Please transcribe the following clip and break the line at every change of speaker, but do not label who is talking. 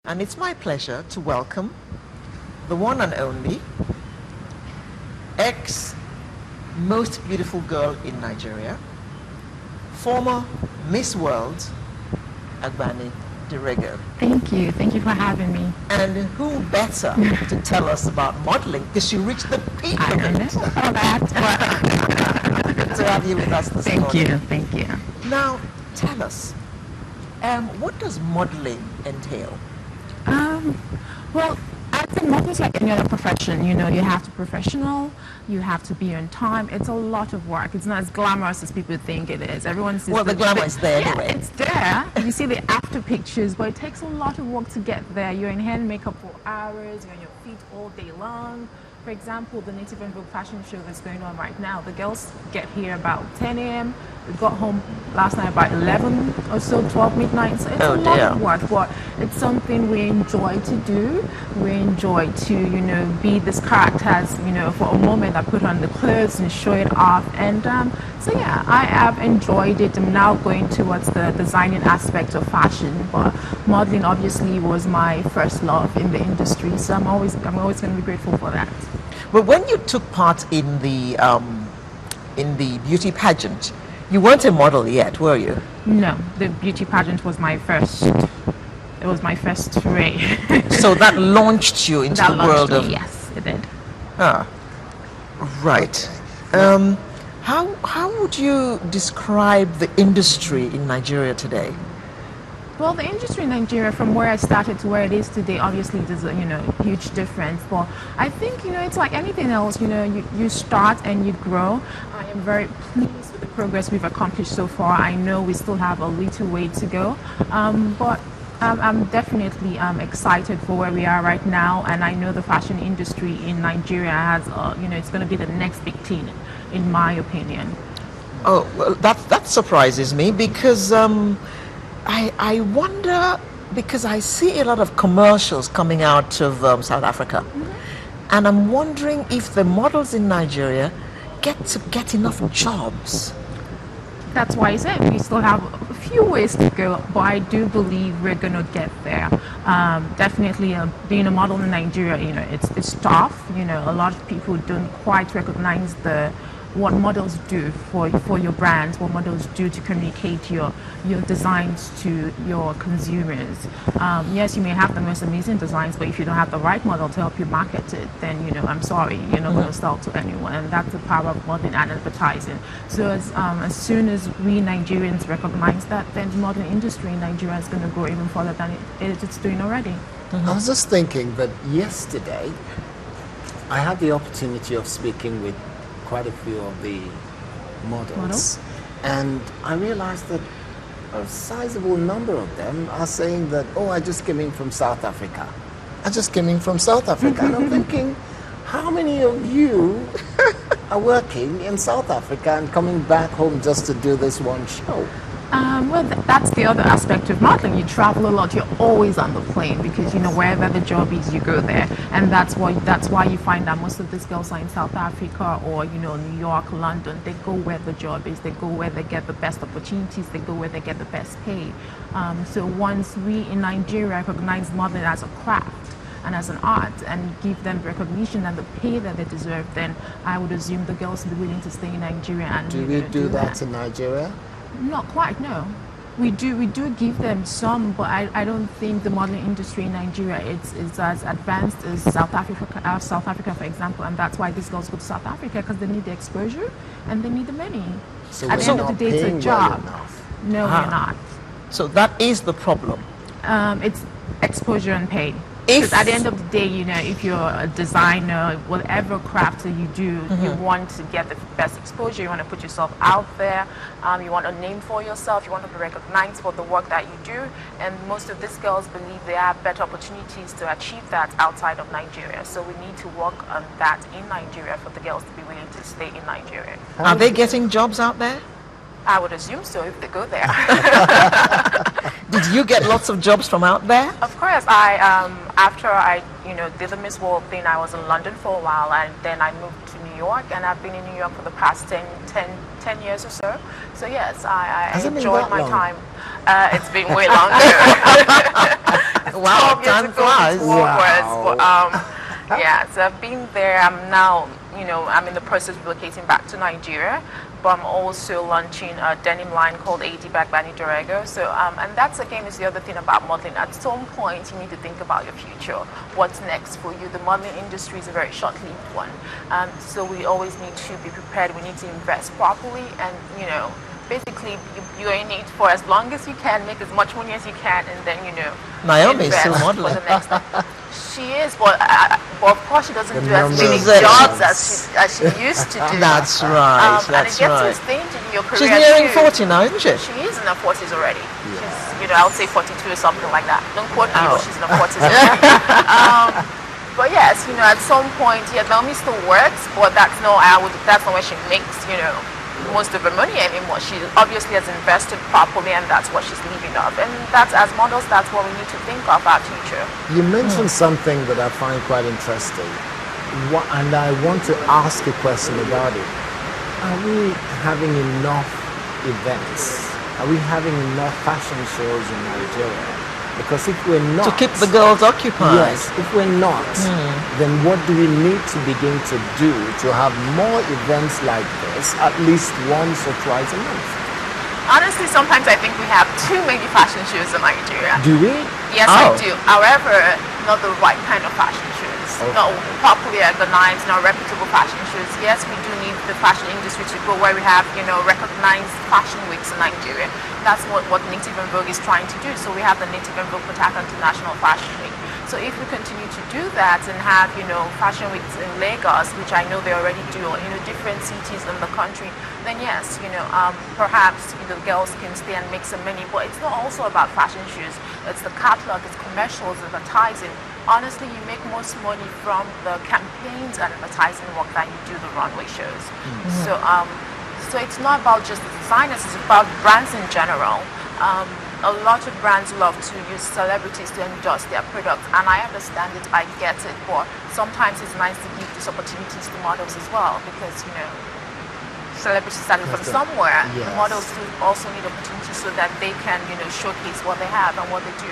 And it's my pleasure to welcome the one and only ex-most beautiful girl in Nigeria, former Miss World, Agbani Darego.
Thank you. Thank you for having me.
And who better to tell us about modeling, because she reached the peak of it.
Oh, that's
Good to have you with us this morning.
Thank you.
Now, tell us, what does modeling entail?
Well, I think modeling is like any other profession. You know, you have to be professional, you have to be on time. It's a lot of work. It's not as glamorous as people think it is. Everyone sees
the glamour is there anyway.
It's there. You see the after pictures, but it takes a lot of work to get there. You're in hand makeup for hours, you're on your feet all day long. For example, the Native and Vogue fashion show that's going on right now, the girls get here about 10 a.m. We got home last night about 11 or so, 12 midnight. So it's a lot of work, but it's something we enjoy to do. We enjoy to, you know, be these characters, you know, for a moment I put on the clothes and show it off. And so yeah, I have enjoyed it. I'm now going towards the designing aspect of fashion, but modeling obviously was my first love in the industry. So I'm always going to be grateful for that.
But when you took part in the beauty pageant, you weren't a model yet, were you?
No, the beauty pageant was my first. It was my first foray.
So that launched you into the world of.
Yes, it did.
Ah, right. How would you describe the industry in Nigeria today?
Well, the industry in Nigeria, from where I started to where it is today, obviously there's a huge difference. But I think it's like anything else. You start and you grow. I am very pleased with the progress we've accomplished so far. I know we still have a little way to go, but I'm definitely excited for where we are right now. And I know the fashion industry in Nigeria has, it's going to be the next big thing, in my opinion.
Oh, well, that surprises me because. I wonder, because I see a lot of commercials coming out of South Africa, and I'm wondering if the models in Nigeria get enough jobs.
That's why I said we still have a few ways to go, but I do believe we're going to get there. Definitely being a model in Nigeria, it's tough. A lot of people don't quite recognize what models do for your brands, what models do to communicate your designs to your consumers. Yes, you may have the most amazing designs, but if you don't have the right model to help you market it, then I'm sorry, you're not going to sell to anyone. And that's the power of modeling and advertising. So as soon as we Nigerians recognize that, then the modeling industry in Nigeria is going to grow even further than it's doing already.
I was just thinking that yesterday I had the opportunity of speaking with quite a few of the models, and I realized that a sizable number of them are saying that, oh, I just came in from South Africa. And I'm thinking, how many of you are working in South Africa and coming back home just to do this one show?
Well, that's the other aspect of modeling. You travel a lot. You're always on the plane because wherever the job is, you go there, and that's why you find that most of these girls are in South Africa or New York, London. They go where the job is. They go where they get the best opportunities. They go where they get the best pay. So once we in Nigeria recognize modeling as a craft and as an art and give them recognition and the pay that they deserve, then I would assume the girls will be willing to stay in Nigeria. And
do we do that in Nigeria?
Not quite, no. We do give them some, but I don't think the modeling industry in Nigeria is as advanced as South Africa, for example, and that's why these girls go to South Africa, because they need the exposure and they need the money.
So
at the end of the day, it's a job. No, we're not.
So that is the problem.
It's exposure and pay. Because at the end of the day, if you're a designer, whatever craft that you do, you want to get the best exposure. You want to put yourself out there. You want a name for yourself. You want to be recognized for the work that you do. And most of these girls believe they have better opportunities to achieve that outside of Nigeria. So we need to work on that in Nigeria for the girls to be willing to stay in Nigeria.
Are they getting jobs out there?
I would assume so if they go there.
Did you get lots of jobs from out there?
Of course. After I did the Miss World thing, I was in London for a while, and then I moved to New York, and I've been in New York for the past 10 years or so. So yes, I enjoyed my time. It's been way longer.
Wow, time
to go
flies.
into words, but
Wow.
yeah, so I've been there. I'm now, I'm in the process of relocating back to Nigeria, but I'm also launching a denim line called Agbani Darego. So, and that's again is the other thing about modeling. At some point, you need to think about your future. What's next for you? The modeling industry is a very short-lived one, so we always need to be prepared. We need to invest properly, and basically you're in it for as long as you can, make as much money as you can, and then
Naomi is
invest
still
for
modeling.
the next step. She is, but of course she doesn't
The
do as many
numbers.
jobs as she used to do.
That's right.
And it
That's
gets to a
right.
stage in your career
She's nearing
too.
40 now, isn't she?
She is in her 40s already. She's, I would say 42 or something like that. Don't quote me,
Ow.
but she's in her 40s already. But yes, at some point, Naomi still works, but that's not where she makes, most of her money anymore. She obviously has invested properly, and that's what she's living off. And that's, as models, that's what we need to think of our future.
You mentioned something that I find quite interesting, and I want to ask a question about it. Are we having enough events? Are we having enough fashion shows in Nigeria? Because if we're not...
To keep the girls occupied.
Yes, if we're not, then what do we need to begin to do to have more events like this, at least once or twice a month?
Honestly, sometimes I think we have too many fashion shows in Nigeria.
Do we?
Yes, I do. However, not the right kind of fashion shows.
Okay.
Not properly organized, not reputable fashion shows. Yes, we do need the fashion industry to grow, where we have, recognized fashion weeks in Nigeria. That's what Native and Vogue is trying to do. So we have the Native and Vogue Potaka International Fashion Week. So if we continue to do that and have, fashion weeks in Lagos, which I know they already do, or, different cities in the country, then yes, perhaps, girls can stay and make some money. But it's not also about fashion shoes. It's the catalog, it's commercials, advertising. Honestly, you make most money from the campaigns and advertising work that you do, the runway shows. So it's not about just the designers, it's about brands in general. A lot of brands love to use celebrities to endorse their products, and I understand it, I get it, but sometimes it's nice to give these opportunities to models as well, because, celebrities started from somewhere.
Yes.
Models do also need opportunities so that they can, showcase what they have and what they do.